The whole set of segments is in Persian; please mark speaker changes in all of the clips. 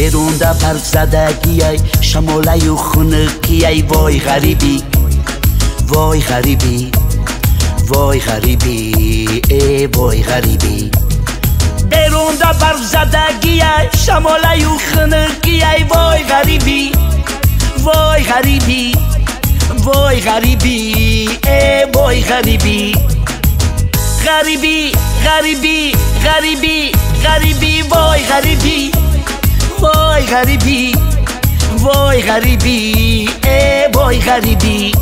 Speaker 1: برون در پرزدگی ای شماله و خونکی ای وای غریبی وای غریبی وای غریبی ای وای غریبی برون در پرزدگی ای شماله و خونکی ای وای غریبی وای غریبی وای غریبی ای وای غریبی غریبی غریبی غریبی غریبی وای غریبی وای غریبی وای غریبی ای وای غریبی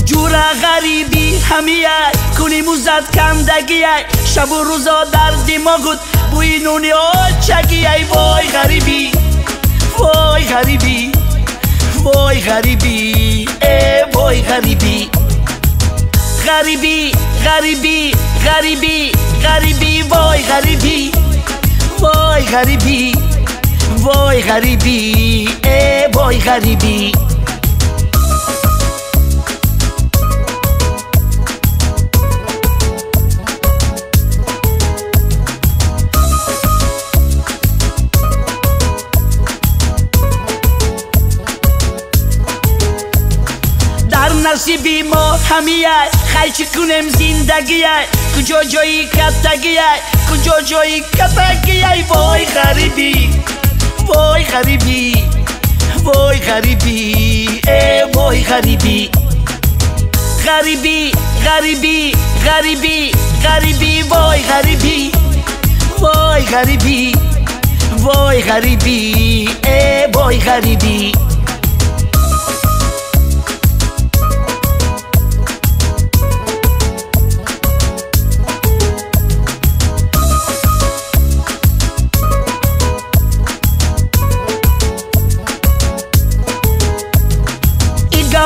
Speaker 1: جورا غریبی همیه کنی موزد کندگیه شب و روزا در دماغت بوی نونی آچگیه وای غریبی وای غریبی وای غریبی ای وای غریبی غریبی غریبی غریبی غریبی وای غریبی وای غریبی وای غریبی ای وای غریبی نصیبی ما همیه خیلی کنم زندگیه کجا جایی کتگیه کجا جایی کتگیه وای غریبی وای غریبی وای غریبی ای وای غریبی غریبی غریبی غریبی غریبی وای غریبی وای غریبی وای غریبی ای وای غریبی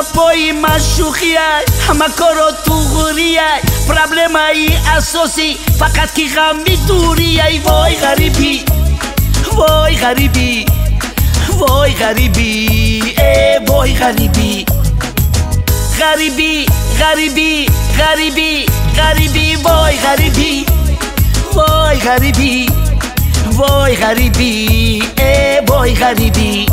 Speaker 1: گپای مشوخیه همه کارا تو غوریه پرابلمای اساسی فقط کی غمی دوریه وای غریبی وای غریبی وای غریبی ای وای غریبی غریبی غریبی غریبی غریبی وای غریبی وای غریبی وای غریبی ای وای غریبی